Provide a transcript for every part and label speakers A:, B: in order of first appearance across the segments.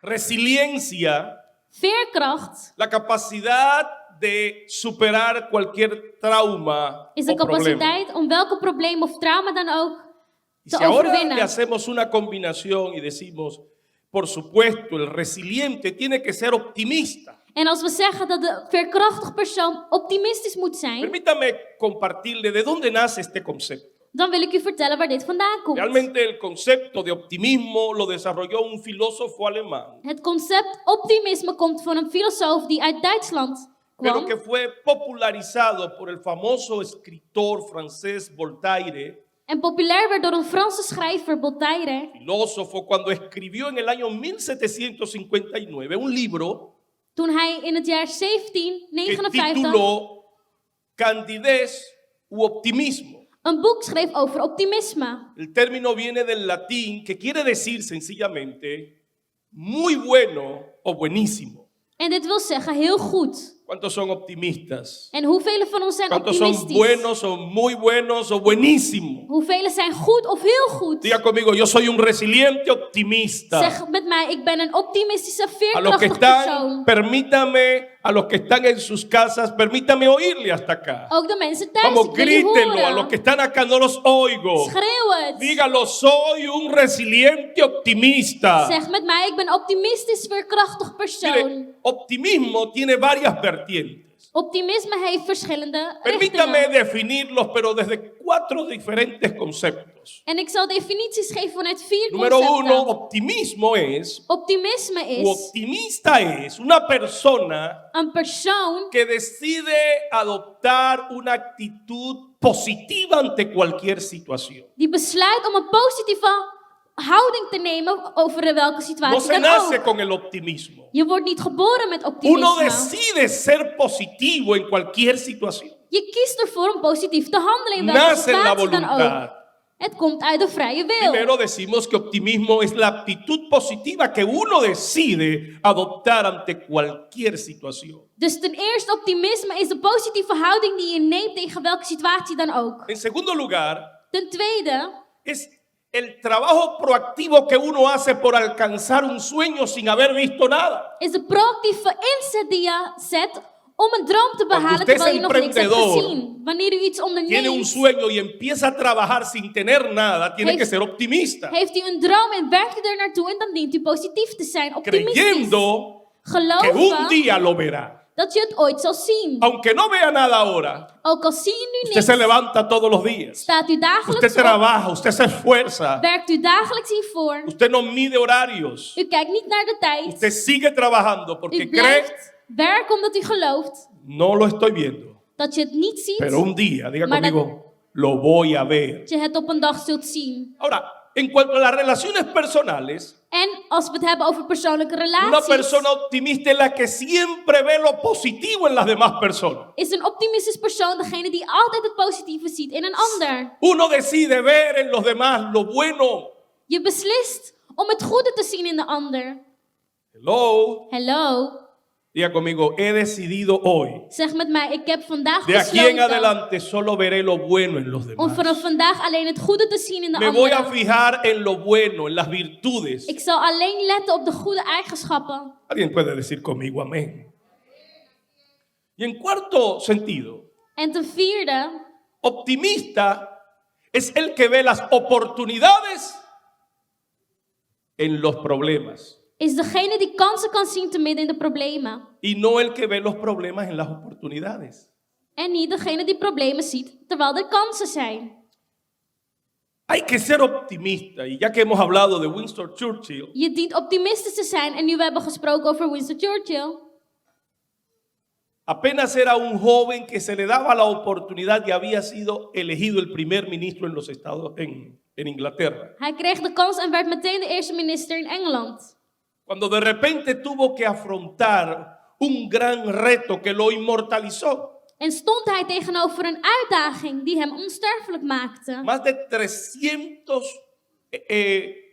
A: resiliencia,
B: Veerkracht
A: la capacidad de superar cualquier trauma
B: is de
A: o problema.
B: capaciteit om welke probleem of trauma dan ook
A: Y
B: te
A: si ahora le
B: overwinnen.
A: hacemos una combinación y decimos, por supuesto, el resiliente tiene que ser optimista.
B: En als we zeggen dat de veerkrachtige persoon optimistisch moet zijn,
A: Permítame compartirle de dónde nace este concepto.
B: dan wil ik u vertellen waar dit vandaan komt.
A: Realmente el concepto de optimismo lo desarrolló un filósofo alemán,
B: Het concept optimisme komt van een filosoof die uit Duitsland
A: pero
B: kwam,
A: que fue popularizado por el famoso escritor francés Voltaire,
B: en populair werd door een Franse schrijver, Voltaire,
A: filósofo, cuando escribió en el año 1759 un libro
B: toen hij in het jaar
A: que
B: 1759
A: tituló Candidez u optimismo.
B: een boek schreef over optimisme.
A: El término viene del latín que quiere decir sencillamente muy bueno o buenísimo.
B: En dit wil zeggen heel goed.
A: ¿Cuántos son optimistas?
B: En hoeveel van ons zijn
A: ¿Cuántos son
B: optimistisch?
A: buenos o muy buenos o buenísimos?
B: Hoeveel zijn goed of heel goed?
A: Diga conmigo, yo soy un resiliente optimista.
B: Zeg met mij, ik ben een optimistische,
A: A los que
B: veerkrachtige
A: están,
B: persoon.
A: permítame, a los que están en sus casas, permítame oírle hasta acá.
B: Ook de mensen thuis,
A: Vamos,
B: ik wil u
A: grítenlo, a los que
B: horen.
A: están acá no los oigo.
B: Schreeuw het.
A: Dígalo, soy un resiliente optimista.
B: Zeg met mij, ik ben een optimistisch, veerkrachtig persoon.
A: Mire, optimismo tiene varias vertientes.
B: Optimisme heeft verschillende
A: Permítame
B: richtingen.
A: definirlos, pero desde 4 diferentes conceptos.
B: En ik zal definities geven vanuit 4
A: Número 1,
B: concepten.
A: optimismo es,
B: Optimisme
A: u
B: is
A: optimista es una persona
B: een persoon
A: que decide adoptar una actitud positiva ante cualquier situación.
B: die besluit om een positieve houding te nemen over welke
A: No
B: situatie
A: se
B: dan
A: nace
B: ook.
A: con el optimismo.
B: Je wordt niet geboren met
A: Uno
B: optimisme.
A: decide ser positivo en cualquier situación.
B: Je kiest ervoor om positief te handelen in welke
A: Nace en la
B: situatie dan
A: voluntad.
B: ook. Het komt uit de vrije wil.
A: Primero decimos que optimismo es la actitud positiva que uno decide adoptar ante cualquier situación.
B: Dus ten eerste, optimisme is de positieve houding die je neemt tegen welke situatie dan ook.
A: En segundo lugar,
B: Ten tweede
A: es el trabajo proactivo que uno hace por alcanzar un sueño sin haber visto nada.
B: is de proactieve inzet die je zet om een droom te behalen
A: usted es
B: terwijl je nog niks hebt
A: emprendedor,
B: gezien. Wanneer u iets
A: Tiene un
B: onderneemt,
A: sueño y empieza a trabajar sin tener nada, tiene que ser optimista.
B: heeft u een droom en werkt u er naartoe en dan dient u positief te zijn, optimistisch.
A: Creyendo que un
B: Geloven
A: día lo verá.
B: dat je het ooit zal zien.
A: Aunque no vea nada ahora,
B: Ook al zie je nu
A: usted se
B: niks,
A: levanta todos los días.
B: staat u
A: Usted
B: dagelijks op,
A: trabaja, usted se esfuerza.
B: werkt u dagelijks hiervoor.
A: Usted no mide horarios.
B: U kijkt niet naar de tijd.
A: Usted sigue trabajando porque
B: U
A: cree,
B: blijft werken omdat u gelooft
A: no lo estoy viendo,
B: dat je het niet ziet,
A: pero un día, diga
B: Maar
A: conmigo, lo voy a ver.
B: dat je het op een dag zult zien.
A: Ahora, en cuanto a las relaciones personales,
B: En als we het hebben over persoonlijke
A: una
B: relaties,
A: persona optimista es la que siempre ve lo positivo en las demás personas.
B: is een optimistisch persoon degene die altijd het positieve ziet in een ander.
A: Uno decide ver en los demás lo bueno.
B: Je beslist om het goede te zien in de ander.
A: Hello.
B: Hello,
A: Diga conmigo, he decidido hoy.
B: zeg met mij, ik heb vandaag
A: De aquí en
B: besloten
A: adelante solo veré lo bueno en los
B: om
A: demás.
B: vanaf vandaag alleen het goede te zien in de
A: Me voy a
B: ander.
A: fijar en lo bueno, en las virtudes.
B: Ik zal alleen letten op de goede eigenschappen.
A: Alguien puede decir conmigo amén. Y en cuarto sentido,
B: En ten vierde,
A: optimista es el que ve las oportunidades en los problemas
B: is degene die kansen kan zien te midden in de problemen.
A: y no el que ve los problemas en las oportunidades.
B: En niet degene die problemen ziet terwijl er kansen zijn.
A: Hay que ser optimista y ya que hemos hablado de Winston Churchill,
B: Je dient optimistisch te zijn en nu we hebben gesproken over Winston Churchill.
A: apenas era un joven que se le daba la oportunidad y había sido elegido el primer ministro en los Estados en Inglaterra.
B: Hij kreeg de kans en werd meteen de eerste minister in Engeland.
A: Cuando de repente tuvo que afrontar un gran reto que lo inmortalizó.
B: En stond hij tegenover een uitdaging die hem onsterfelijk maakte.
A: Más de 300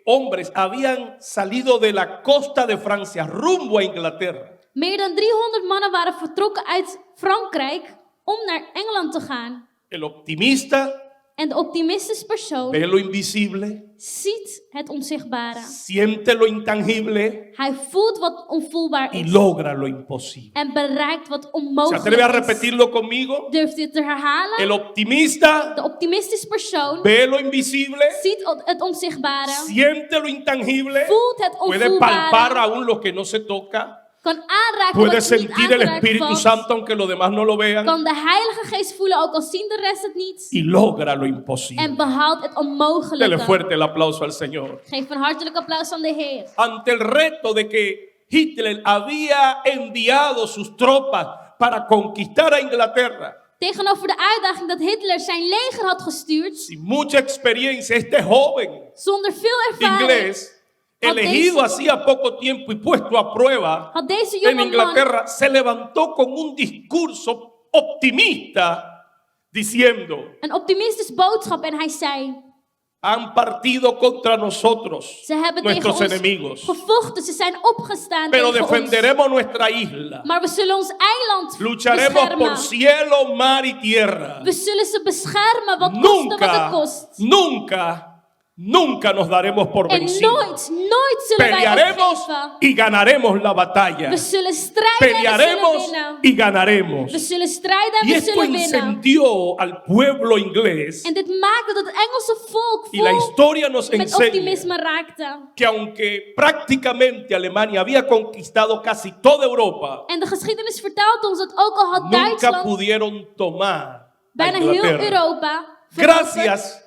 A: hombres habían salido de la costa de Francia rumbo a Inglaterra.
B: Meer dan 300 mannen waren vertrokken uit Frankrijk om naar Engeland te gaan.
A: El optimista
B: En de optimistische persoon
A: ve lo invisible,
B: ziet het onzichtbare.
A: siente lo intangible
B: Hij voelt wat onvoelbaar
A: y
B: is.
A: logra lo imposible.
B: En bereikt wat
A: ¿Se
B: onmogelijk
A: atreve a
B: is.
A: repetirlo conmigo?
B: Durft u het te herhalen?
A: El optimista
B: De optimistische persoon
A: ve lo invisible,
B: ziet het onzichtbare.
A: siente lo intangible,
B: Voelt het
A: puede palpar
B: onvoelbare.
A: aún lo que no se toca,
B: Kan aanraken
A: puede
B: wat niet
A: sentir el
B: aangeraakt
A: Espíritu
B: valt.
A: Santo aunque los demás no lo vean
B: Kan de Heilige Geest voelen, ook al zien de rest het niet.
A: y logra lo imposible.
B: En behaalt het
A: Dele
B: onmogelijke.
A: fuerte el aplauso al Señor.
B: Geef een hartelijk applaus aan de Heer.
A: Ante el reto de que Hitler había enviado sus tropas para conquistar a Inglaterra,
B: Tegenover de uitdaging dat Hitler zijn leger had gestuurd,
A: sin mucha experiencia, este joven
B: zonder veel ervaring,
A: inglés, elegido hacía poco tiempo y puesto a prueba
B: had deze
A: en
B: jonge man
A: Inglaterra, se levantó con un discurso optimista diciendo:
B: een optimistisch boodschap en hij zei,
A: han partido contra nosotros,
B: ze hebben tegen
A: nuestros
B: ons
A: enemigos,
B: gevochten, ze zijn opgestaan
A: pero
B: tegen ons.
A: defenderemos nuestra isla.
B: Maar we zullen ons eiland
A: Lucharemos por
B: beschermen.
A: cielo, mar y tierra.
B: We zullen ze beschermen, wat koste wat het kost.
A: Nunca nos daremos por
B: En
A: vencidos.
B: nooit zullen wij
A: Pelearemos
B: opgeven.
A: y ganaremos la batalla.
B: We zullen strijden en we zullen
A: Pelearemos
B: winnen.
A: y ganaremos.
B: We zullen strijden en
A: Y
B: we
A: esto
B: zullen winnen.
A: incendió al pueblo inglés.
B: En dit maakte dat het Engelse volk
A: Y la
B: vol
A: historia nos
B: met
A: enseña
B: optimisme raakte.
A: que aunque prácticamente Alemania había conquistado casi toda Europa,
B: En de geschiedenis vertelt ons dat ook al had
A: nunca
B: Duitsland
A: pudieron tomar a
B: bijna heel
A: Inglaterra.
B: Europa veroverd,
A: Gracias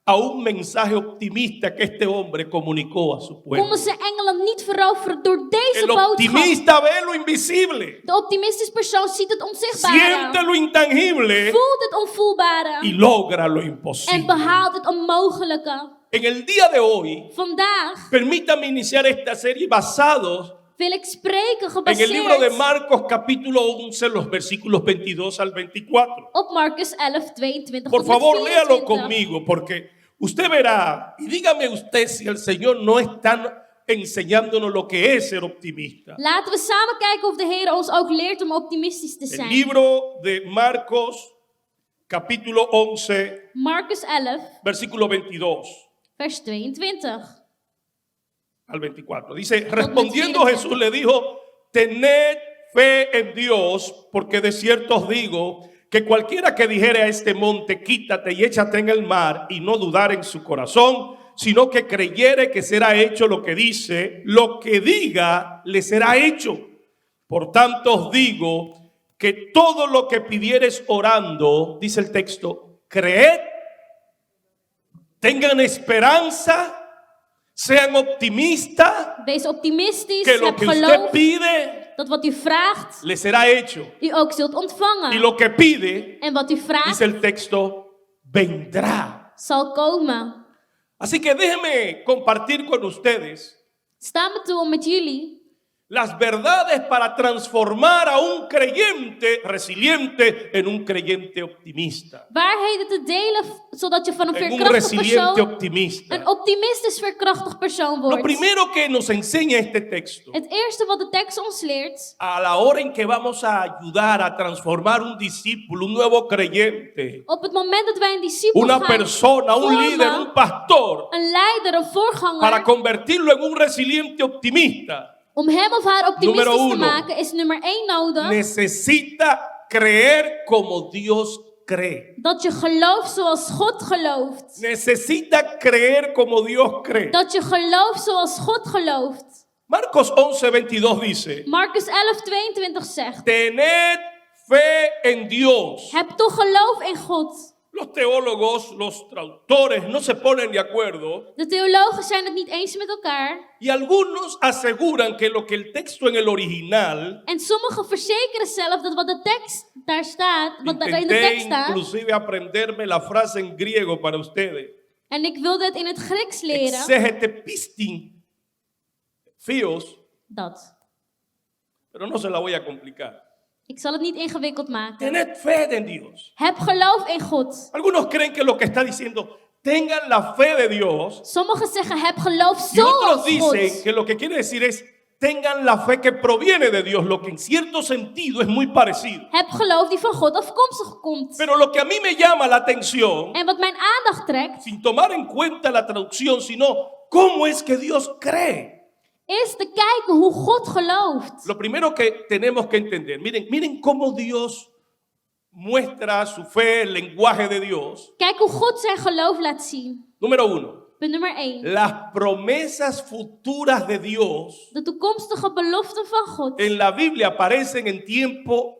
A: a un mensaje optimista que este hombre comunicó a su pueblo.
B: konden ze Engeland niet veroveren door deze
A: El
B: boodschap.
A: optimista ve lo invisible,
B: De optimistische persoon ziet het
A: siente
B: onzichtbare,
A: lo intangible
B: voelt het onvoelbare
A: y logra lo
B: en
A: imposible.
B: behaalt het onmogelijke.
A: En el día de hoy,
B: Vandaag
A: permítame iniciar esta serie basados
B: wil ik spreken
A: en el libro de
B: gebaseerd
A: Marcos capítulo 11, los versículos 22 al 24.
B: op Marcus 11, 22
A: Por
B: tot en met
A: favor, léalo
B: 24.
A: conmigo, porque usted verá, y dígame usted si el Señor no está enseñándonos lo que es ser optimista.
B: Laten we samen kijken of de Heer ons ook leert om optimistisch te
A: El
B: zijn.
A: libro de Marcos capítulo 11,
B: Marcus 11,
A: versículo 22
B: vers 22.
A: al 24. Dice, respondiendo Jesús le dijo, tened fe en Dios, porque de cierto os digo que cualquiera que dijere a este monte, quítate y échate en el mar, y no dudar en su corazón, sino que creyere que será hecho lo que dice, lo que diga le será hecho. Por tanto os digo que todo lo que pidieres orando, dice el texto, creed, tengan esperanza, sean optimistas,
B: Wees optimistisch,
A: que lo
B: heb
A: que usted
B: geloof
A: pide
B: dat wat u vraagt,
A: le será hecho.
B: u ook zult
A: Y
B: ontvangen.
A: lo que pide,
B: En wat u vraagt,
A: dice el texto, vendrá.
B: zal komen.
A: Así que déjenme compartir con ustedes
B: Sta me toe om met jullie
A: las verdades para transformar a un creyente resiliente en un creyente optimista.
B: waarheden te delen, zodat je van een
A: En un
B: veerkrachtig
A: resiliente
B: persoon
A: optimista.
B: een optimistisch veerkrachtig persoon
A: Lo
B: wordt.
A: primero que nos enseña este texto,
B: Het eerste wat de tekst ons leert,
A: a la hora en que vamos a ayudar a transformar un discípulo, un nuevo creyente,
B: op het moment dat wij een discipel
A: una
B: gaan
A: persona, un
B: vormen,
A: líder, un pastor,
B: een leider, een
A: para
B: voorganger,
A: convertirlo en un resiliente optimista,
B: om hem of haar
A: Número
B: optimistisch te
A: uno.
B: maken, is nummer 1 nodig.
A: necesita creer como Dios cree.
B: Dat je gelooft zoals God gelooft.
A: Necesita creer como Dios cree.
B: Dat je gelooft zoals God gelooft.
A: Marcos 11:22 dice,
B: Marcus 11, 22 zegt,
A: tened fe en Dios.
B: heb toch geloof in God.
A: Los teólogos, los traductores no se ponen de acuerdo
B: De theologen zijn het niet eens met elkaar.
A: y algunos aseguran que lo que el texto en el original,
B: En sommigen verzekeren zelf dat wat de tekst daar staat, wat daar in de
A: intenté
B: tekst staat.
A: inclusive aprenderme la frase en griego para ustedes,
B: En ik wilde het in het Grieks leren.
A: exégete pistin fios,
B: Dat.
A: pero no se la voy a complicar.
B: Ik zal het niet ingewikkeld maken.
A: Tened fe en Dios.
B: Heb geloof in God.
A: Algunos creen que lo que está diciendo, tengan la fe de Dios.
B: Sommigen zeggen heb geloof
A: Y otros
B: zoals
A: dicen
B: God.
A: que lo que quiere decir es, tengan la fe que proviene de Dios, lo que en cierto sentido es muy parecido.
B: Heb geloof die van God afkomstig komt.
A: Pero lo que a mí me llama la atención,
B: En wat mijn aandacht trekt,
A: sin tomar en cuenta la traducción, sino cómo es que Dios cree.
B: is te kijken hoe God gelooft.
A: Lo primero que tenemos que entender, miren cómo Dios muestra su fe, el lenguaje de Dios.
B: Kijk hoe God zijn geloof laat zien.
A: Número 1,
B: Punt nummer 1.
A: las promesas futuras de Dios
B: De toekomstige beloften van God
A: en la Biblia aparecen en tiempo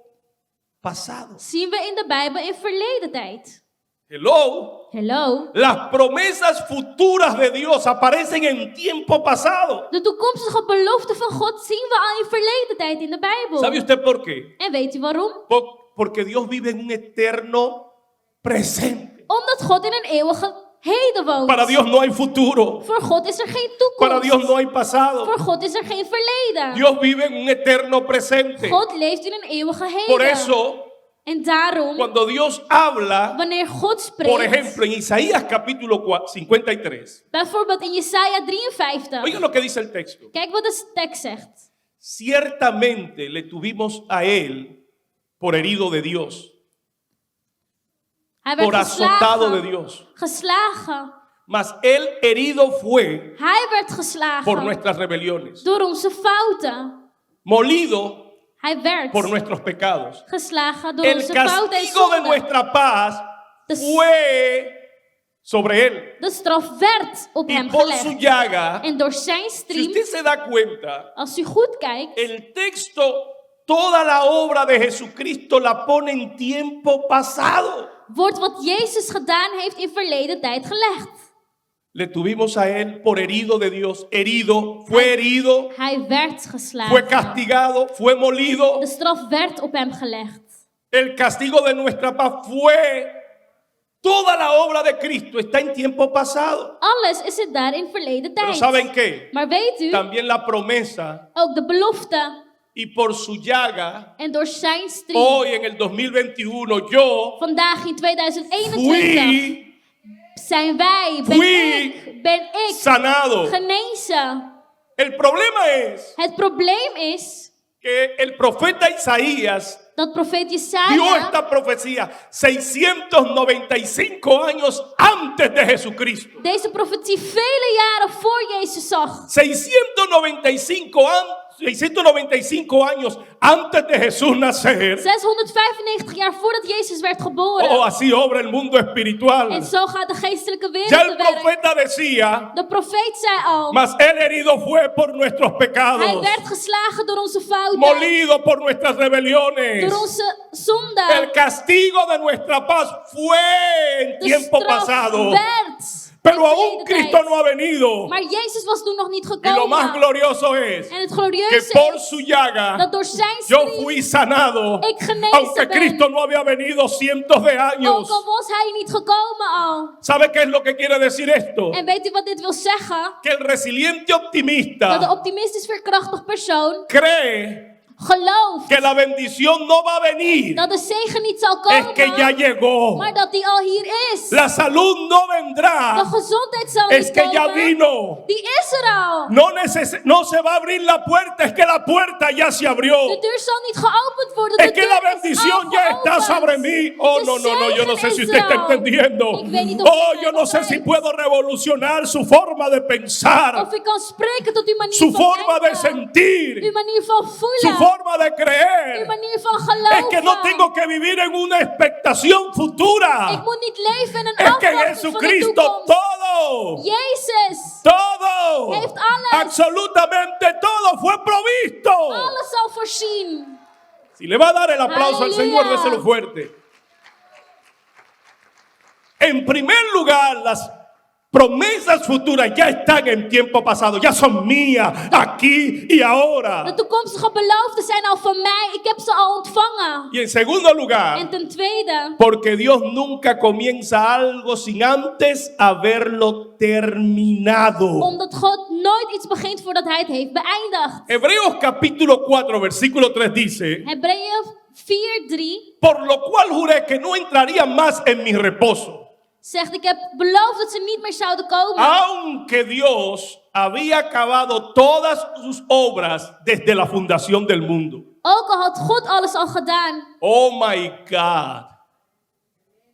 A: pasado.
B: zien we in de Bijbel in verleden tijd.
A: Hello.
B: Hello.
A: Las promesas futuras de Dios aparecen en tiempo pasado.
B: De toekomstige beloften van God zien we al in verleden tijd in de Bijbel.
A: ¿Sabe usted por qué?
B: En weet u waarom?
A: Porque Dios vive en un eterno presente.
B: Omdat God in een eeuwige heden woont.
A: Para Dios no hay futuro.
B: Voor God is er geen
A: Para
B: toekomst.
A: Dios no hay pasado.
B: Voor God is er geen verleden.
A: Dios vive en un eterno presente.
B: God leeft in een eeuwige heden.
A: Por eso,
B: En daarom,
A: cuando Dios habla,
B: wanneer God spreekt,
A: por ejemplo, en Isaías capítulo 53,
B: bijvoorbeeld in Jesaja 53.
A: oiga lo que dice el texto.
B: Kijk wat de tekst zegt.
A: Ciertamente le tuvimos a él por herido de Dios,
B: Hij werd
A: por azotado de
B: geslagen.
A: Dios.
B: Geslagen.
A: Mas él herido fue
B: Hij werd
A: por
B: geslagen
A: nuestras rebeliones,
B: door onze fouten.
A: molido
B: Hij werd
A: por nuestros pecados.
B: geslagen door
A: El
B: onze fouten en
A: castigo de
B: zonden.
A: nuestra paz
B: De,
A: fue sobre él.
B: de straf werd op
A: Y
B: hem
A: por su
B: gelegd.
A: llaga,
B: En door zijn
A: si
B: striem,
A: usted se da cuenta,
B: als u goed kijkt,
A: el texto, toda la obra de Jesucristo la pone en tiempo pasado.
B: wordt wat Jezus gedaan heeft in verleden tijd gelegd.
A: Le tuvimos a él por herido de Dios, herido, fue herido,
B: Hij werd
A: fue
B: geslagen.
A: castigado, fue molido.
B: De straf werd op hem gelegd.
A: El castigo de nuestra paz fue. Toda la obra de Cristo está en tiempo pasado.
B: Alles is het daar in verleden
A: Pero
B: tijd.
A: ¿saben qué?
B: Maar weet u,
A: También la promesa
B: ook de belofte
A: y por su llaga,
B: en door zijn striem,
A: hoy en el 2021 yo
B: vandaag in 2021,
A: fui
B: zijn wij, ben ik
A: sanado.
B: genezen.
A: El problema es
B: Het probleem is
A: que el profeta Isaías
B: dat profeet
A: dio
B: Jesaja
A: esta profecía 695 años antes de Jesucristo.
B: deze profetie vele jaren voor Jezus zag.
A: 695 años antes de Jesús nacer.
B: 695 jaar voordat Jezus werd geboren.
A: Oh, así obra el mundo espiritual.
B: En zo gaat de geestelijke
A: Ya
B: wereld
A: el
B: te werk.
A: profeta decía,
B: De profeet zei al,
A: mas él herido fue por nuestros
B: hij
A: pecados,
B: werd geslagen door onze fouten,
A: molido por nuestras rebeliones.
B: door onze zonden.
A: El castigo de nuestra paz fue en
B: De
A: tiempo
B: straf
A: pasado,
B: werd
A: pero
B: in
A: aún
B: verleden
A: Cristo
B: tijd.
A: no ha venido.
B: Maar Jezus was toen nog niet
A: Y lo más
B: gekomen.
A: glorioso es
B: En het
A: que
B: glorieuze
A: por
B: is
A: su llaga
B: dat door zijn
A: yo
B: striem,
A: fui sanado,
B: ik genezen
A: aunque
B: ben.
A: Cristo no había venido cientos de
B: ook
A: años.
B: al was hij niet gekomen al.
A: ¿Sabe qué es lo que quiere decir esto?
B: En weet u wat dit wil zeggen?
A: Que el resiliente
B: Dat de
A: optimista
B: optimistisch verkrachtig persoon
A: cree
B: gelooft
A: que la bendición no va a venir,
B: dat de zegen niet zal
A: es que ya
B: komen,
A: llegó.
B: maar dat die al hier is.
A: La salud no
B: De
A: vendrá,
B: gezondheid zal
A: es
B: niet
A: que ya
B: komen.
A: vino.
B: Die is er al.
A: No se va a abrir la puerta, es que la puerta ya se abrió.
B: De deur zal niet geopend worden.
A: Es
B: De
A: que
B: deur
A: la
B: is al
A: bendición ya está
B: geopend.
A: sobre mí. Oh,
B: De
A: no, yo no sé
B: zegen
A: si
B: is
A: usted
B: er
A: está
B: al.
A: entendiendo.
B: Ik weet niet of
A: Oh,
B: u
A: yo no sé si
B: begrijpt.
A: puedo revolucionar su forma de pensar,
B: Of ik kan spreken tot uw manier
A: su
B: van
A: forma de
B: denken.
A: sentir,
B: Uw manier van
A: su
B: voelen.
A: forma de
B: Uw
A: creer.
B: manier van
A: Es
B: geloven.
A: que no tengo que vivir en una expectación
B: Ik
A: futura.
B: moet niet leven in een
A: Es que
B: afwachting van de
A: Jesucristo
B: toekomst.
A: todo,
B: Jezus,
A: todo,
B: Heeft alles.
A: absolutamente todo fue provisto.
B: alles zal voorzien.
A: Si le va a dar el aplauso al
B: Aleluya.
A: Señor, déselo fuerte. En primer lugar, las promesas futuras ya están en tiempo pasado, ya son mías, aquí y
B: De
A: ahora.
B: toekomstige beloften zijn al van mij. Ik heb ze al ontvangen.
A: Y en segundo lugar,
B: En ten tweede,
A: porque Dios nunca comienza algo sin antes haberlo terminado.
B: omdat God nooit iets begint voordat hij het heeft beëindigd.
A: Hebreos capítulo 4, versículo 3 dice,
B: Hebreeën 4:3
A: por lo cual juré que no entrarían más en mi reposo,
B: zegt, ik heb beloofd dat ze niet meer zouden komen.
A: aunque Dios había acabado todas sus obras desde la fundación del mundo.
B: Ook al had God alles al gedaan.
A: Oh my God.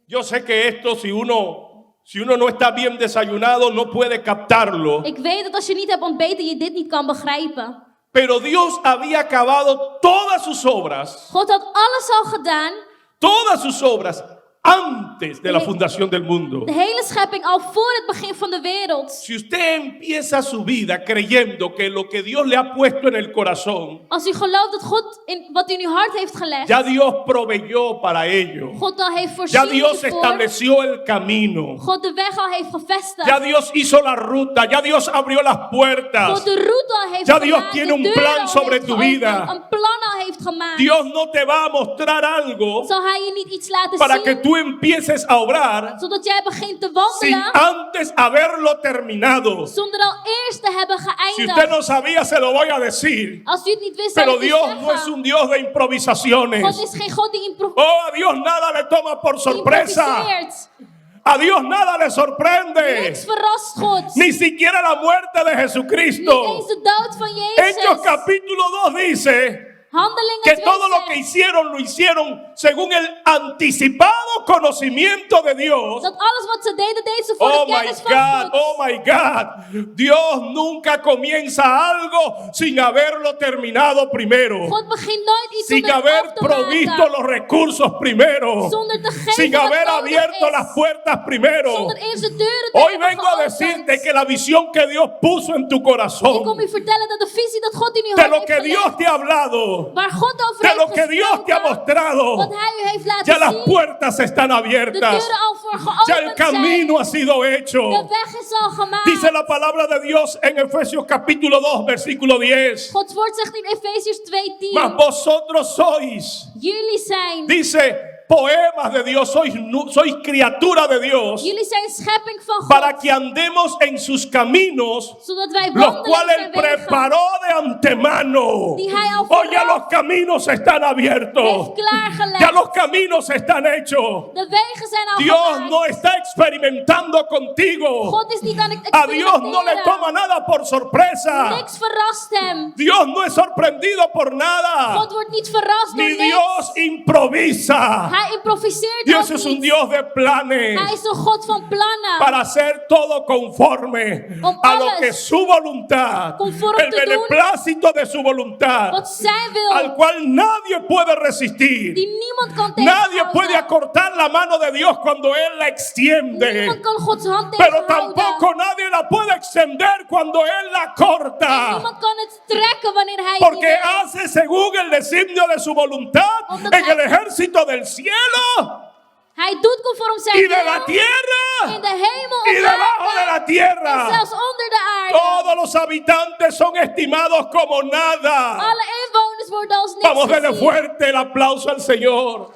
A: Yo sé que esto, si uno no está bien desayunado, no puede captarlo.
B: Ik weet dat als je niet hebt ontbeten, je dit niet kan begrijpen.
A: Pero Dios había acabado todas sus obras.
B: God had alles al gedaan.
A: Todas sus obras antes de la fundación del mundo.
B: De hele schepping al voor het begin van de wereld.
A: Si usted empieza su vida creyendo que lo que Dios le ha puesto en el corazón,
B: Als u gelooft dat God wat in uw hart heeft gelegd,
A: ya Dios proveyó para ello.
B: God al heeft
A: Ya
B: voorzien
A: Dios
B: hiervoor,
A: estableció el camino.
B: God de weg al heeft gevestigd,
A: Ya Dios hizo la ruta. Ya Dios abrió las puertas.
B: God de route al heeft
A: Ya Dios
B: gemaakt,
A: tiene
B: de
A: un
B: deuren
A: plan
B: al
A: sobre
B: heeft
A: tu
B: geopend,
A: vida.
B: een plan al heeft gemaakt.
A: Dios no te va a mostrar algo
B: Zal hij je niet iets laten
A: para que
B: zien,
A: tú empieces a obrar
B: zodat jij begint te
A: sin
B: wandelen,
A: antes haberlo terminado.
B: zonder al eerst te hebben
A: Si usted
B: geëindigd.
A: no sabía, se lo voy a decir.
B: Als u het niet wist, zal
A: Pero
B: ik u
A: Dios no es
B: zeggen.
A: un Dios de improvisaciones.
B: God is geen God die
A: Oh, a Dios nada le toma por sorpresa.
B: improviseert.
A: A Dios nada le sorprende.
B: Niks verrast God.
A: Ni siquiera la muerte de
B: Niet
A: Jesucristo.
B: eens de dood van
A: Hechos
B: Jezus.
A: capítulo 2 dice
B: Handelingen
A: que
B: 2
A: todo lo que
B: zegt
A: hicieron lo hicieron según el anticipado conocimiento de Dios.
B: dat alles wat ze deden, deden ze voor
A: Oh
B: de
A: my
B: kennis van
A: God,
B: God.
A: oh my God. Dios nunca comienza algo sin haberlo terminado primero.
B: God begint nooit iets
A: Sin
B: zonder het
A: haber
B: af te
A: provisto
B: maken.
A: los recursos primero.
B: Zonder te geven
A: Sin
B: wat
A: haber
B: nodig
A: abierto
B: is.
A: las puertas primero.
B: Zonder eerst de deuren te
A: Hoy
B: hebben
A: vengo a
B: geopend.
A: decirte que la visión que Dios puso en tu
B: Ik kom
A: corazón,
B: u vertellen dat de visie dat God in uw
A: de
B: hart
A: lo
B: heeft
A: que Dios
B: gelegd,
A: te ha hablado,
B: waar God over
A: de
B: heeft
A: lo que Dios te ha
B: gesproken,
A: mostrado,
B: wat Hij u heeft laten
A: ya las
B: zien,
A: puertas están
B: de
A: abiertas.
B: deuren al voor
A: Ya el
B: geopend zijn.
A: camino ha sido hecho.
B: De weg is al gemaakt.
A: Dice la palabra de Dios en Efesios capítulo 2, versículo 10.
B: Gods woord zegt in Efesiërs 2:10.
A: Mas vosotros sois,
B: Jullie zijn.
A: dice, poemas de Dios, sois criatura de Dios,
B: Jullie zijn schepping van God.
A: para que andemos en sus caminos,
B: Zodat wij
A: los
B: wandelen
A: cuales
B: in
A: Él
B: zijn wegen.
A: preparó de antemano.
B: Die hij al
A: Oh, ya
B: vooraf
A: los caminos están abiertos.
B: heeft klaargelegd.
A: Ya los caminos están hechos.
B: De wegen zijn al
A: Dios
B: gemaakt.
A: no está experimentando contigo.
B: God is niet aan het
A: A Dios no le
B: experimenteren.
A: toma nada por sorpresa.
B: Niks verrast hem.
A: Dios no es sorprendido por nada.
B: God wordt niet verrast door
A: Ni
B: niks.
A: Dios improvisa.
B: Hij improviseert
A: Dios
B: ook
A: es un
B: niet.
A: Dios de planes
B: Hij is een God van plannen.
A: para hacer todo conforme
B: Om
A: a lo
B: alles
A: que es su voluntad,
B: conforme
A: el
B: te doen
A: beneplácito de su voluntad,
B: wat zijn wil.
A: al cual nadie puede resistir.
B: Die niemand kan
A: Nadie puede
B: tegenhouden.
A: acortar la mano de Dios cuando Él la extiende.
B: Niemand kan Gods hand
A: Pero
B: tegenhouden.
A: tampoco nadie la puede extender cuando Él la corta.
B: Niemand kan het trekken wanneer hij het
A: Porque
B: niet wil.
A: hace según el designio de su voluntad
B: Omdat
A: en
B: hij-
A: el ejército del cielo
B: Hij doet conform zijn
A: y de la
B: wil in
A: tierra
B: de hemel
A: y
B: op
A: debajo de la
B: aarde en
A: tierra.
B: zelfs onder de aarde.
A: Todos los habitantes son estimados como nada.
B: Alle inwoners worden als niks
A: Vamos a darle
B: gezien.
A: fuerte el aplauso al Señor.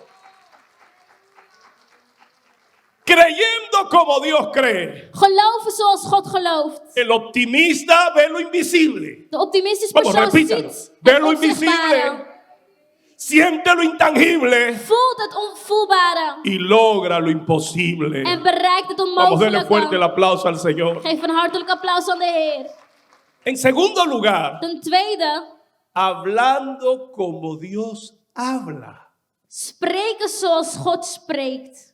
A: Creyendo como Dios cree.
B: Geloven zoals God gelooft.
A: El optimista ve lo invisible.
B: De optimistische
A: Vamos,
B: persoon
A: repítalo.
B: ziet
A: Ve
B: het
A: lo invisible.
B: onzichtbare,
A: Siente lo intangible
B: voelt het onvoelbare
A: y logra lo imposible.
B: en bereikt het
A: Vamos a darle fuerte el
B: onmogelijke.
A: aplauso al Señor.
B: Geef een hartelijk applaus aan de Heer.
A: En segundo lugar,
B: Ten tweede,
A: hablando como Dios habla.
B: spreken zoals God spreekt.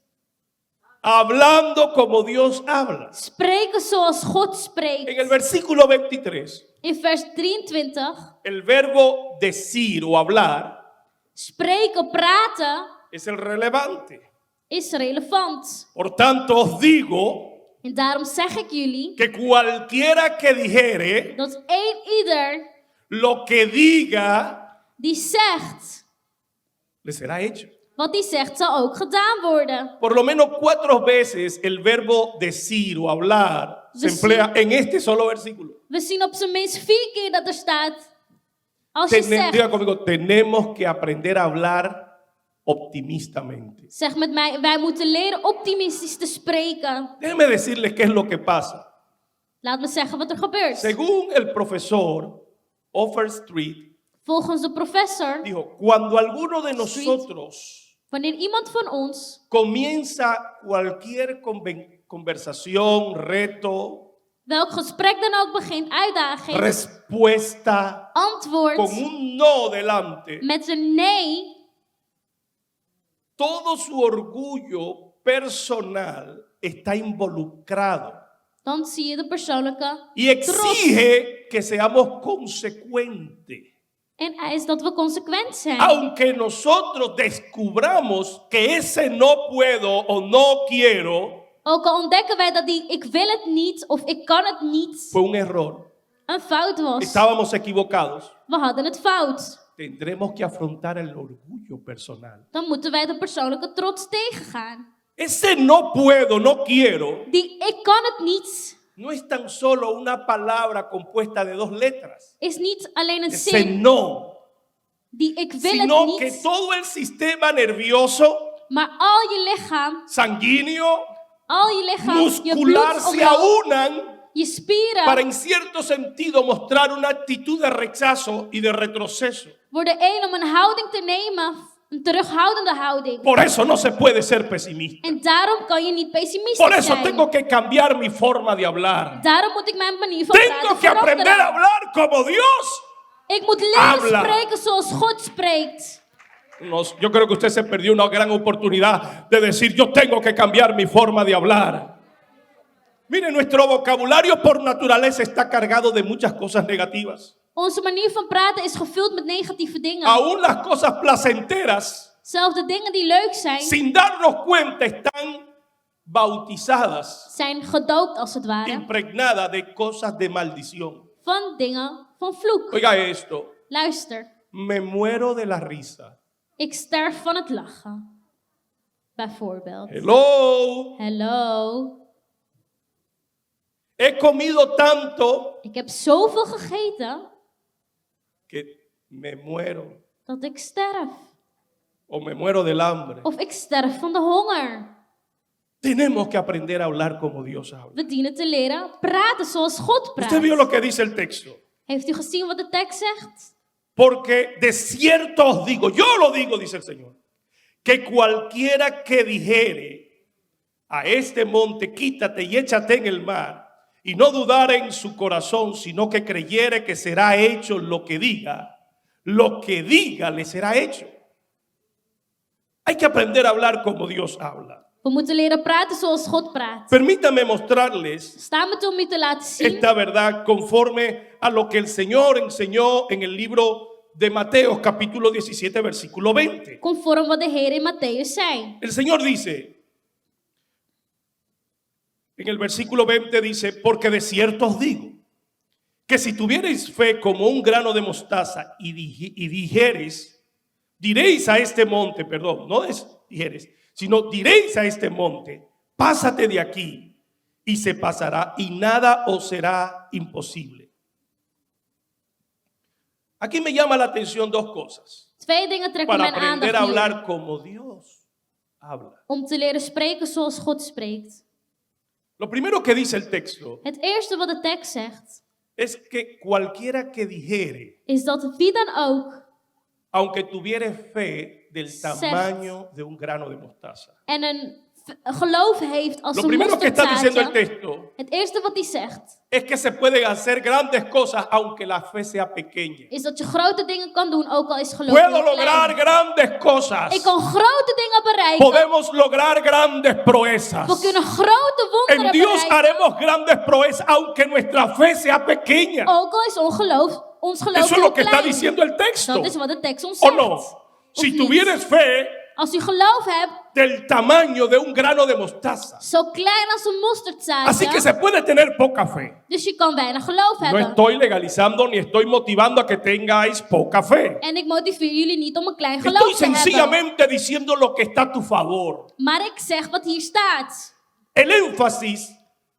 A: Hablando como Dios habla.
B: Spreken zoals God
A: En
B: spreekt.
A: el versículo 23,
B: In vers 23,
A: el verbo decir o hablar
B: spreken, praten
A: es el relevante.
B: is relevant.
A: Por tanto, os digo
B: En daarom zeg ik jullie
A: que cualquiera que dijere
B: dat ieder
A: lo que diga,
B: die zegt
A: le será hecho.
B: wat hij zegt, zal ook gedaan worden.
A: Por lo menos 4 veces el verbo decir o hablar se emplea en este solo versículo.
B: We zien op zijn minst 4 keer dat er staat. Als je
A: Diga
B: zegt,
A: conmigo, tenemos que aprender a hablar optimistamente.
B: zeg met mij, wij moeten leren optimistisch te spreken.
A: Déjenme decirles qué es lo que pasa.
B: Laat me zeggen wat er gebeurt.
A: Según el profesor Overstreet,
B: Volgens de professor,
A: dijo, cuando alguno de nosotros
B: wanneer iemand van ons
A: comienza cualquier conversación, reto,
B: Welk gesprek dan ook begint, uitdaging,
A: respuesta
B: antwoord
A: con un no delante,
B: met een nee,
A: todo su orgullo personal está involucrado
B: dan zie je de persoonlijke
A: y
B: trots.
A: exige que seamos consecuentes.
B: En eist dat we consequent zijn.
A: Aunque nosotros descubramos que ese no puedo o no quiero
B: Ook al ontdekken wij dat die ik wil het niet of ik kan het niet
A: fue un error,
B: een fout was.
A: estábamos equivocados,
B: We hadden het fout.
A: tendremos que afrontar el orgullo personal.
B: Dan moeten wij de persoonlijke trots tegengaan.
A: Ese no puedo, no quiero,
B: Die ik kan het niet
A: no es tan solo una palabra compuesta de dos letras,
B: is niet alleen een
A: ese
B: zin
A: no,
B: die ik wil het
A: sino que
B: niet,
A: todo el sistema nervioso,
B: maar al je lichaam,
A: sanguíneo,
B: al je lichaam, je
A: muscular se
B: bloedomloop,
A: aunan
B: je spieren
A: para en cierto sentido mostrar una actitud de rechazo y de retroceso.
B: worden één om een houding te nemen, een terughoudende houding.
A: Por eso no se puede ser pesimista.
B: En daarom kan je niet
A: Por
B: pessimistisch
A: eso
B: zijn.
A: tengo que cambiar mi forma de hablar.
B: Daarom moet ik mijn manier van
A: Tengo
B: praten
A: que aprender a
B: veranderen.
A: hablar como Dios.
B: Ik moet leren
A: Habla.
B: spreken zoals God spreekt.
A: Yo creo que usted se perdió una gran oportunidad de decir, yo tengo que cambiar mi forma de hablar. Mire, nuestro vocabulario por naturaleza está cargado de muchas cosas negativas.
B: Onze manier van praten is gevuld met negatieve dingen.
A: Aún las cosas placenteras,
B: Zelfs de dingen die leuk zijn,
A: sin darnos cuenta, están bautizadas,
B: zijn gedoopt als het ware
A: impregnadas de cosas de maldición.
B: van dingen van vloek.
A: Oiga esto,
B: Luister,
A: me muero de la risa.
B: ik sterf van het lachen. Bijvoorbeeld.
A: Hello,
B: Hallo.
A: he comido tanto
B: Ik heb zoveel gegeten
A: que me muero
B: dat ik sterf.
A: o me muero del hambre.
B: Of ik sterf van de honger.
A: Tenemos que aprender a hablar como Dios habla.
B: We dienen te leren praten zoals God
A: Usted vio
B: praat.
A: lo que dice el texto.
B: Heeft u gezien wat de tekst zegt?
A: Porque de cierto os digo, yo lo digo, dice el Señor, que cualquiera que dijere a este monte, quítate y échate en el mar, y no dudara en su corazón, sino que creyere que será hecho lo que diga le será hecho. Hay que aprender a hablar como Dios habla.
B: We moeten leren praten zoals God praat.
A: Permítame mostrarles
B: Sta me toe om u te laten zien
A: esta verdad conforme a lo que el Señor enseñó en el libro de Mateo capítulo 17 versículo 20.
B: conform wat de Heer in Matthäus zei.
A: El Señor dice, en el versículo 20 dice, porque de cierto os digo, que si tuvierais fe como un grano de mostaza y dijereis, diréis a este monte, perdón, no es dijereis, sino diréis a este monte, pásate de aquí y se pasará y nada os será imposible. Aquí me llama la atención dos cosas
B: Twee dingen trekken
A: para
B: mijn
A: aprender a
B: aandacht hier.
A: hablar como Dios habla.
B: Om te leren spreken zoals God spreekt.
A: Lo primero que dice el texto
B: Het eerste wat de tekst zegt,
A: es que cualquiera que dijere,
B: is dat wie dan ook
A: aunque tuviere fe del
B: Zegt.
A: tamaño de un grano de mostaza.
B: en een geloof heeft als
A: Lo
B: een
A: primero que está diciendo el
B: mosterdzaadje.
A: texto
B: Het eerste wat hij zegt,
A: es que se pueden hacer grandes cosas aunque la fe sea pequeña.
B: is dat je grote dingen kan doen, ook al is geloof
A: Puedo
B: heel
A: lograr
B: klein.
A: grandes cosas.
B: Ik kan grote dingen bereiken.
A: Podemos lograr grandes proezas.
B: We kunnen grote
A: En
B: wonderen
A: Dios
B: bereiken.
A: haremos grandes proezas aunque nuestra fe sea pequeña.
B: Ook al is ons geloof
A: Eso es
B: heel
A: lo que está
B: klein.
A: diciendo el texto.
B: Dat is wat de tekst ons
A: ¿O
B: zegt.
A: no?
B: Of
A: Si
B: niet?
A: tuvieres fe
B: Als u geloof hebt,
A: del tamaño de un grano de mostaza.
B: zo klein als een mosterdzaadje,
A: Así que se puede tener poca fe.
B: dus je kan weinig geloof
A: No
B: hebben.
A: estoy legalizando ni estoy motivando a que tengáis poca fe.
B: En ik motiveer jullie niet om een klein geloof
A: Estoy
B: te hebben.
A: sencillamente diciendo lo que está a tu favor.
B: Maar ik zeg wat hier staat.
A: El énfasis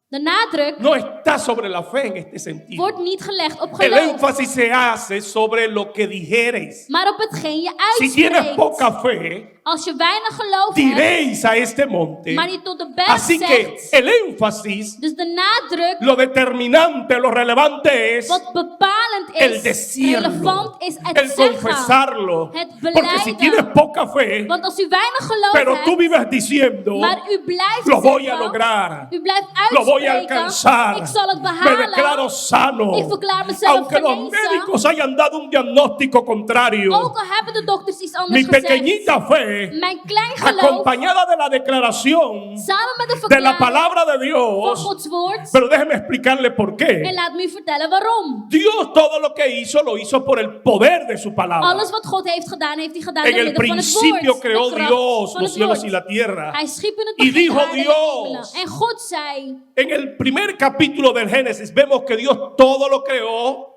B: De nadruk
A: no está sobre la fe en este sentido.
B: wordt niet gelegd op
A: El
B: geloof,
A: énfasis se hace sobre lo que dijereis.
B: maar op hetgeen je
A: Si tienes
B: uitspreekt.
A: poca fe,
B: Als je weinig geloof hebt,
A: diréis a este monte.
B: maar je tot de berg
A: Así que
B: zegt,
A: el énfasis,
B: dus de nadruk,
A: lo determinante, lo relevante es
B: wat bepalend
A: el
B: is,
A: decirlo,
B: relevant is het
A: el
B: zeggen.
A: confesarlo.
B: Het
A: Porque si
B: belijden.
A: tienes poca fe,
B: Want als u weinig geloof
A: pero tú
B: hebt,
A: vives diciendo,
B: maar u blijft
A: lo voy a
B: zeggen,
A: lograr,
B: u blijft
A: lo voy voy a
B: spreken.
A: alcanzar.
B: Ik zal het
A: Me
B: behalen.
A: declaro sano.
B: Ik verklaar mezelf
A: Aunque los
B: genezen.
A: médicos hayan dado un diagnóstico contrario,
B: Ook al hebben de dokters iets anders
A: mi
B: gezegd.
A: pequeñita fe,
B: Mijn klein geloof,
A: acompañada de la declaración
B: samen met de
A: de la
B: verklaring
A: palabra de
B: van
A: Dios.
B: Gods woord.
A: Pero déjeme explicarle por
B: En
A: qué.
B: laat me u vertellen waarom.
A: Dios todo lo que hizo, lo hizo por el poder de su palabra.
B: Alles wat God heeft hij gedaan
A: En
B: door
A: el
B: middel van het
A: principio
B: woord.
A: creó
B: De kracht
A: Dios
B: van
A: los
B: het
A: cielos
B: woord.
A: y la tierra.
B: Hij schiep in het
A: Y
B: begin
A: dijo
B: de aarde en de hemelen.
A: Dios.
B: En God zei,
A: En el primer capítulo del Génesis vemos que Dios todo lo creó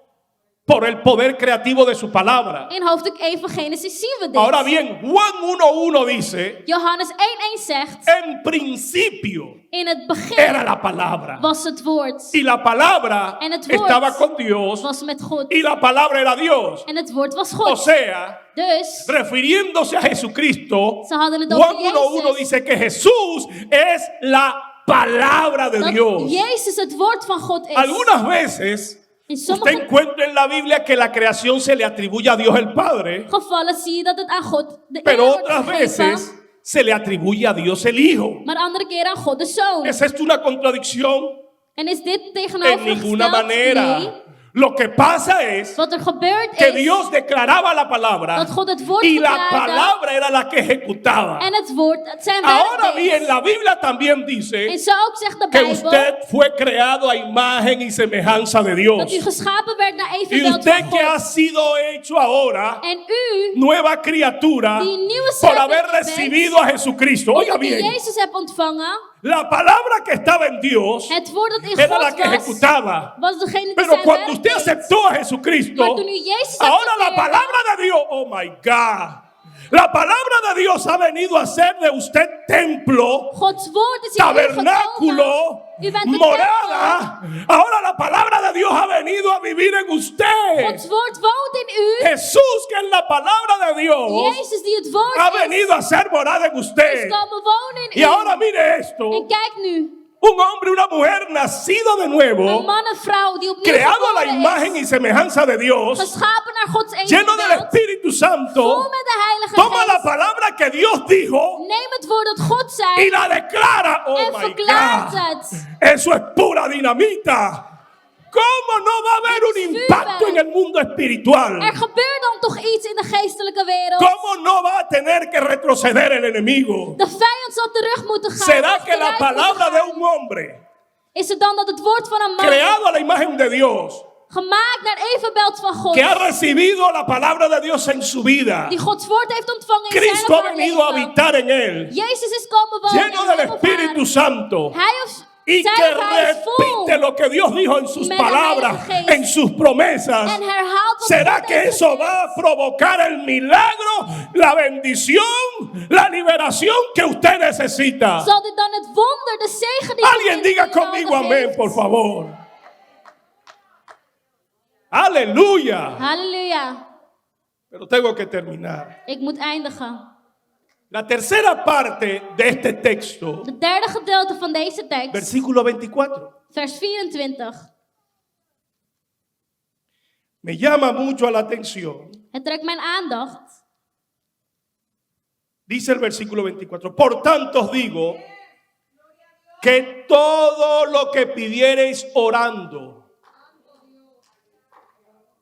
A: por el poder creativo de su palabra.
B: in hoofdstuk 1 van Genesis zien we dit.
A: Ahora bien, Juan 1:1 dice,
B: Johannes 1:1 zegt,
A: en principio
B: in het begin
A: era la palabra.
B: was het woord.
A: Y la palabra
B: En het woord
A: estaba con Dios
B: was met God.
A: y la palabra era Dios.
B: En het woord was
A: O
B: God.
A: sea,
B: Dus,
A: refiriéndose a Jesucristo,
B: ze hadden het over
A: Juan 1:1
B: Jezus.
A: dice que Jesús es la palabra de
B: Dat
A: Dios.
B: Jezus het woord van God is.
A: Algunas veces
B: In
A: usted
B: sommige
A: encuentra en la Biblia que la creación se le atribuye a Dios el Padre,
B: gevallen zie je dat het aan God de eer
A: pero
B: wordt
A: otras
B: gegeven.
A: veces se le atribuye a Dios el Hijo.
B: Maar andere keren aan God de Zoon.
A: ¿Es esto una contradicción?
B: En is dit
A: En
B: tegenovergesteld?
A: ninguna manera.
B: Nee.
A: Lo que pasa es
B: Wat er gebeurd
A: que
B: is,
A: Dios declaraba la palabra
B: dat God het woord
A: y la
B: verklaarde
A: palabra era la que ejecutaba.
B: en het woord het zijn werk
A: Ahora
B: deed.
A: bien, la Biblia también
B: En
A: dice
B: zo ook zegt de
A: que
B: Bijbel
A: usted fue creado a imagen y semejanza de
B: dat
A: Dios.
B: u geschapen werd naar
A: Y
B: evenbeeld
A: usted
B: van
A: que ha
B: God.
A: sido hecho ahora
B: En u,
A: nueva criatura
B: die nieuwe
A: por haber
B: schepping
A: recibido a Jesucristo. Oiga
B: omdat u
A: bien,
B: Jezus hebt ontvangen,
A: la palabra que estaba en Dios
B: het woord dat in
A: era la
B: God
A: que ejecutaba.
B: was degene die
A: Pero
B: zijn
A: cuando
B: werk
A: usted
B: deed.
A: aceptó a Jesucristo,
B: Maar toen u Jezus
A: ahora la
B: accepteerde,
A: palabra de Dios, oh my God, la palabra de Dios ha venido a hacer de usted templo,
B: Gods woord is in u
A: tabernáculo,
B: gekomen. U bent de
A: morada. Ahora la palabra de Dios ha venido a vivir en
B: tempel.
A: usted.
B: Gods woord woont in u.
A: Jesús, que es la palabra de Dios,
B: Jezus die het woord
A: ha
B: is,
A: venido a ser morada en
B: is
A: usted.
B: komen wonen in
A: Y
B: u.
A: ahora mire esto,
B: En kijk nu,
A: un hombre y una mujer nacido de
B: een
A: nuevo,
B: man en vrouw die opnieuw
A: creado a la
B: geboren
A: imagen y
B: is,
A: semejanza de Dios,
B: geschapen naar Gods
A: lleno del
B: evenbeeld,
A: Espíritu
B: vol
A: Santo,
B: met de Heilige
A: toma la
B: Geest.
A: palabra que Dios dijo
B: Neem het woord dat God
A: y
B: zei
A: la declara. Oh
B: en
A: my
B: verklaart
A: God,
B: het.
A: eso es pura dinamita. ¿Cómo no va a haber un impacto en el mundo espiritual?
B: Er gebeurt dan toch iets in de geestelijke wereld.
A: ¿Cómo no va a tener que retroceder el enemigo?
B: De vijand zal terug moeten gaan.
A: ¿Será
B: of
A: que la
B: vooruit moeten
A: palabra
B: gaan.
A: de un hombre
B: Is het dan dat het woord van een man,
A: creado a la imagen de Dios,
B: gemaakt naar evenbeeld van God,
A: que ha recibido la palabra de Dios en su vida,
B: die Gods woord heeft ontvangen in
A: Cristo
B: zijn
A: ha
B: of haar
A: venido a
B: leven.
A: habitar en él,
B: Jezus is komen wonen
A: lleno
B: in
A: del
B: hem of haar.
A: Espíritu Santo,
B: Hij of
A: y
B: zij
A: que
B: of hij is vol
A: repite lo que Dios dijo en sus
B: met de
A: palabras,
B: Heilige Geest.
A: en sus promesas?
B: en herhaalt wat
A: ¿Será
B: God
A: que
B: heeft
A: eso
B: gezegd?
A: va a provocar el milagro, la bendición, la liberación que usted necesita?
B: Zal dit dan het wonder, de zegen die
A: Alguien
B: God
A: diga
B: in u
A: conmigo
B: nodig
A: amén,
B: heeft?
A: por favor. Aleluya.
B: Halleluja.
A: Pero tengo que terminar.
B: Ik moet eindigen.
A: La tercera parte de este texto,
B: Het derde gedeelte van deze tekst,
A: versículo 24,
B: vers 24.
A: me llama mucho a la atención.
B: Het trekt mijn aandacht.
A: Dice el versículo 24, por tanto os digo que todo lo que pidiereis orando,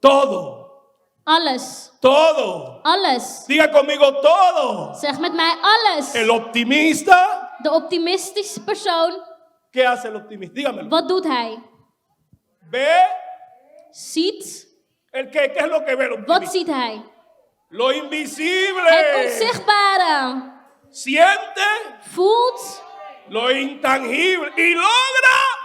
A: todo,
B: Alles.
A: todo,
B: Alles.
A: diga conmigo todo.
B: Zeg met mij alles.
A: El optimista,
B: De optimistische persoon,
A: ¿qué hace el optimista? Dígamelo.
B: wat doet hij?
A: Ve,
B: Ziet.
A: ¿qué es lo que ve el
B: Wat
A: optimista?
B: ziet hij?
A: Lo
B: Het
A: invisible.
B: onzichtbare.
A: Siente
B: Voelt.
A: lo intangible y logra.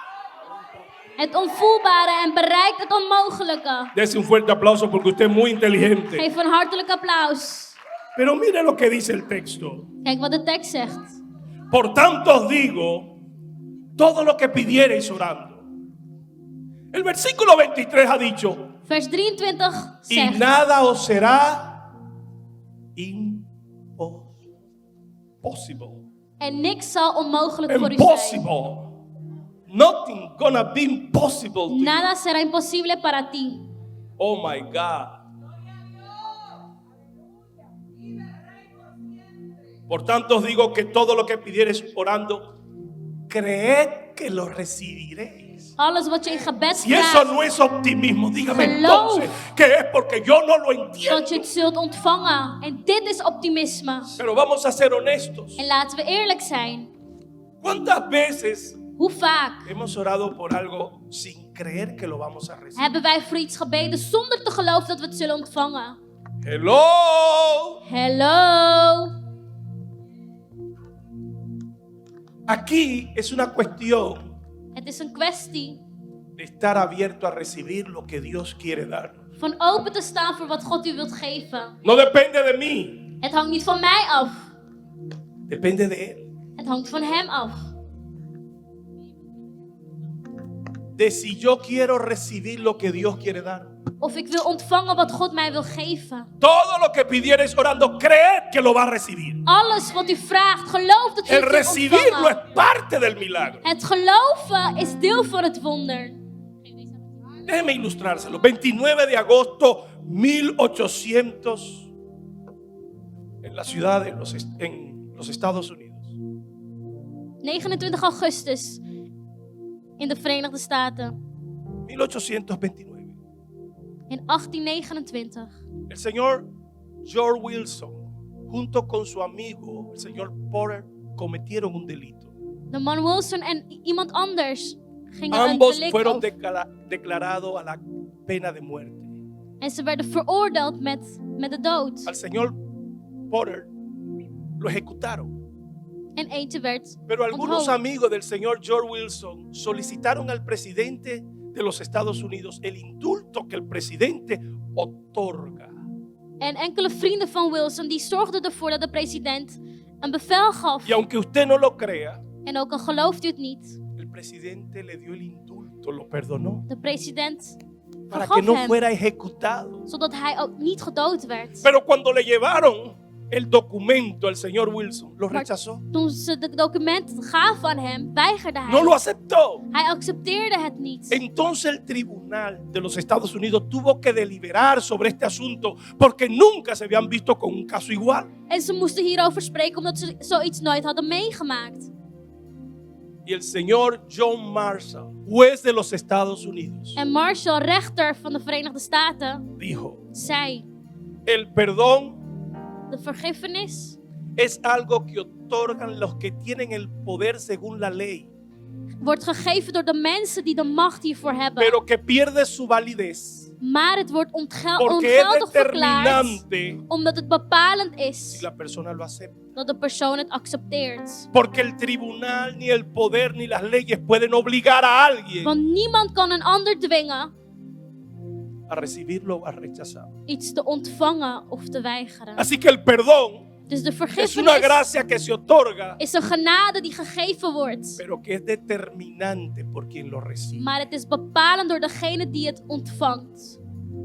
B: Het onvoelbare en bereikt het onmogelijke.
A: Dese un fuerte aplauso porque usted es muy inteligente.
B: Geef een hartelijk applaus.
A: Pero mire lo que dice el texto.
B: Kijk wat de tekst zegt.
A: Por tanto os digo, todo lo que pidiereis orando. El versículo 23 ha dicho,
B: Vers 23
A: y
B: zegt.
A: nada os será impossible.
B: En niks zal onmogelijk voor u zijn.
A: Impossible. Nothing gonna be impossible to you.
B: Nada será imposible para ti.
A: Oh my God. Por tanto os digo que todo lo que pidiereis orando, creed que lo recibiréis.
B: Alles wat je in gebed
A: Si eso
B: vraagt,
A: no es optimismo, dígame
B: Geloof.
A: entonces que es porque yo no lo entiendo.
B: dat je het zult ontvangen. En dit is optimisme.
A: Pero vamos a ser honestos.
B: En laten we eerlijk zijn.
A: ¿Cuántas veces
B: Hoe vaak
A: hemos orado por algo sin creer que lo vamos a recibir?
B: hebben wij voor iets gebeden zonder te geloven dat we het zullen ontvangen?
A: Hello.
B: Hello.
A: Aquí es una cuestión
B: Het is een kwestie
A: de estar abierto a recibir lo que Dios quiere darnos.
B: van open te staan voor wat God u wilt geven.
A: No depende de mí,
B: Het hangt niet van mij af.
A: depende de Él.
B: Het hangt van hem af.
A: De si yo quiero recibir lo que Dios quiere dar.
B: Of ik wil ontvangen wat God mij wil geven.
A: Todo lo que pidieres orando, creed que lo va a recibir.
B: Alles wat u vraagt, geloof dat u
A: El
B: het zult
A: recibirlo
B: ontvangen.
A: es parte del milagro.
B: Het geloven is deel van het wonder.
A: Déjeme ilustrárselo. 29 de agosto 1800 en la ciudad de en los Estados Unidos.
B: 29 augustus in de Verenigde Staten
A: 1829.
B: in 1829.
A: El señor George Wilson, junto con su amigo, el señor Porter, cometieron un delito.
B: De man Wilson en iemand anders gingen een
A: Ambos
B: delict
A: fueron
B: over.
A: declarados a la pena de muerte.
B: En ze werden veroordeeld met de dood.
A: Al señor Porter lo ejecutaron.
B: En eentje werd
A: Pero algunos
B: onthoofd.
A: amigos del señor George Wilson solicitaron al presidente de los Estados Unidos el indulto que el presidente otorga.
B: En enkele vrienden van Wilson die zorgden ervoor dat de president een bevel gaf.
A: Y aunque usted no lo crea,
B: En ook al gelooft u het niet,
A: el presidente le dio el indulto, lo perdonó,
B: de president
A: para que
B: vergaf
A: no
B: hem,
A: fuera ejecutado.
B: zodat hij ook niet gedood werd.
A: Pero cuando le llevaron el documento al señor Wilson, lo
B: Maar
A: rechazó.
B: toen ze de documenten gaven aan hem, weigerde hij.
A: No lo aceptó.
B: Hij accepteerde het niet.
A: Entonces el tribunal de los Estados Unidos tuvo que deliberar sobre este asunto porque nunca se habían visto con un caso igual.
B: En ze moesten hierover spreken omdat ze zoiets nooit hadden meegemaakt.
A: Y el señor John Marshall, juez de los Estados Unidos,
B: En Marshall, rechter van de Verenigde Staten,
A: dijo,
B: zei:
A: el perdón
B: de vergiffenis
A: es algo que otorgan los que tienen el poder según la ley,
B: wordt gegeven door de mensen die de macht hiervoor hebben.
A: pero que pierde su validez
B: Maar het wordt
A: porque es
B: ongeldig verklaard
A: determinante
B: omdat het bepalend
A: si
B: is
A: la persona lo acepta.
B: dat de persoon het accepteert.
A: Porque el tribunal, ni el poder, ni las leyes pueden obligar a alguien
B: Want niemand kan een ander dwingen
A: a recibirlo o a rechazarlo.
B: iets te ontvangen of te weigeren.
A: Así que el perdón
B: Dus de
A: es una
B: vergiffenis
A: gracia que se otorga,
B: is een genade die gegeven wordt.
A: pero que es determinante por quien lo recibe.
B: Maar het is bepalend door degene die het ontvangt.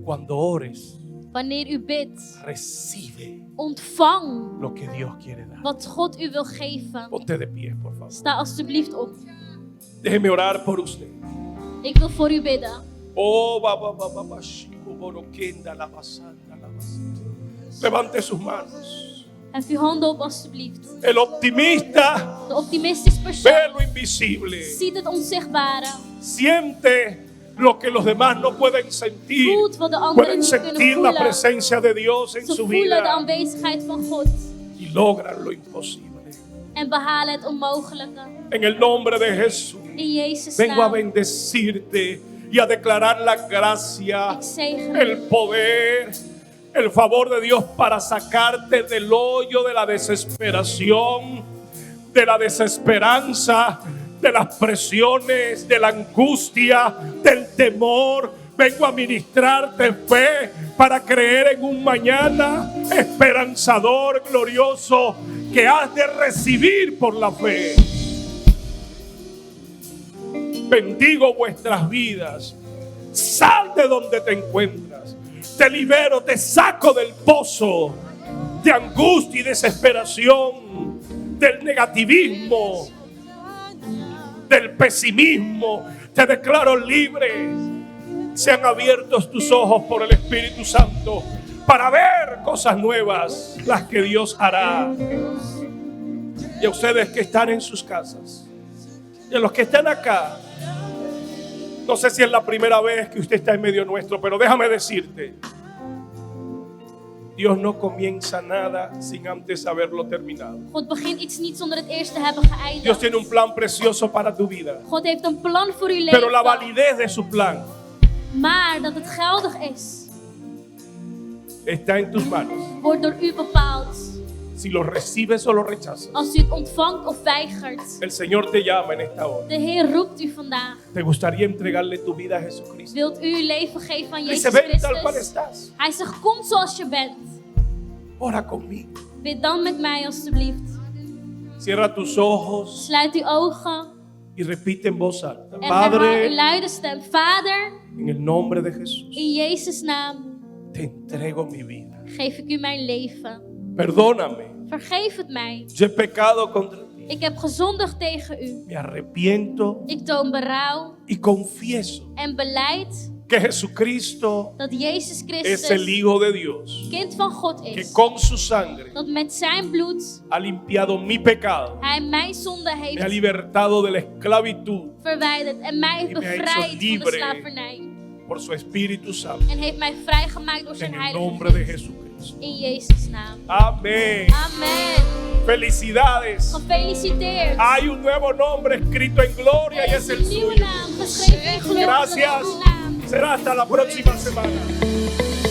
A: Cuando ores,
B: Wanneer u bidt,
A: recibe
B: ontvang
A: lo que Dios quiere dar.
B: wat God u wil geven.
A: Ponte de pie, por favor.
B: Sta alstublieft op.
A: Déjeme orar por usted.
B: Ik wil voor u bidden.
A: Oh, ba, chico, boroquenda, la basanda, la basanda. Levante sus manos.
B: Hef uw handen op alstublieft.
A: El optimista
B: De optimistische persoon
A: ve lo invisible.
B: ziet het onzichtbare.
A: Siente lo que los demás no pueden sentir.
B: Voelt wat de anderen
A: Pueden
B: niet kunnen
A: sentir la
B: voelen.
A: presencia de Dios en
B: Ze
A: su
B: voelen de
A: vida
B: aanwezigheid van God.
A: y logran lo imposible.
B: En behalen het onmogelijke.
A: En el nombre de Jesús,
B: In Jezus'
A: vengo a
B: naam.
A: bendecirte y a declarar la gracia,
B: Ik zegen
A: el
B: u.
A: poder, el favor de Dios para sacarte del hoyo de la desesperación, de la desesperanza, de las presiones, de la angustia, del temor. Vengo a ministrarte fe para creer en un mañana esperanzador, glorioso, que has de recibir por la fe. Bendigo vuestras vidas. Sal de donde te encuentras. Te libero, te saco del pozo de angustia y desesperación, del negativismo, del pesimismo. Te declaro libre. Sean abiertos tus ojos por el Espíritu Santo para ver cosas nuevas, las que Dios hará. Y a ustedes que están en sus casas, Y a los que están acá, no sé si es la primera vez que usted está en medio nuestro, pero déjame decirte, Dios no comienza nada sin antes haberlo terminado.
B: God begint iets niet zonder het eerst te hebben
A: Dios
B: geëindigd.
A: tiene un plan precioso para tu vida,
B: God heeft een plan voor uw
A: pero la
B: leven.
A: validez de su plan
B: Maar dat het geldig is,
A: está en tus manos.
B: wordt door u bepaald.
A: Si lo recibes o lo rechazas.
B: Als u het ontvangt of weigert.
A: El Señor te llama en esta hora.
B: De Heer roept u vandaag.
A: ¿Te gustaría entregarle tu vida a Jesucristo?
B: Wilt u uw leven geven aan
A: Dice,
B: Jezus
A: ven tal cual
B: Christus?
A: estás.
B: Hij zegt, kom zoals je bent.
A: Ora conmigo.
B: Bid dan met mij alstublieft.
A: Cierra tus ojos
B: Sluit uw ogen
A: y repite en voz alta.
B: en herhaal in
A: Padre,
B: luide stem. Vader,
A: en el nombre de Jesús,
B: in Jezus' naam
A: te entrego mi vida.
B: geef ik u mijn leven.
A: Perdóname.
B: Vergeef het mij.
A: Yo he pecado contra ti.
B: Ik heb gezondigd tegen u.
A: Me arrepiento
B: Ik toon berouw
A: y confieso
B: en beleid
A: que Jesucristo
B: dat Jezus
A: es el
B: Christus
A: Hijo de Dios,
B: kind van God
A: que
B: is.
A: con su sangre
B: Dat met zijn bloed
A: ha limpiado mi pecado,
B: hij mijn zonde
A: me ha
B: heeft
A: libertado de la esclavitud
B: verwijderd en mij heeft
A: Y me ha hecho
B: bevrijd van de
A: libre.
B: slavernij.
A: por su Espíritu Santo.
B: En heeft mij vrijgemaakt door zijn
A: En el
B: heilige
A: nombre de
B: geest.
A: Jesucristo.
B: In Jezus' naam.
A: Amén.
B: Amen.
A: Felicidades.
B: Gefeliciteerd.
A: Hay un nuevo nombre escrito en gloria y
B: Er
A: es
B: is
A: el
B: een nieuwe
A: suyo.
B: naam geschreven in glorie.
A: Gracias.
B: Dat is uw naam.
A: Será hasta la próxima semana.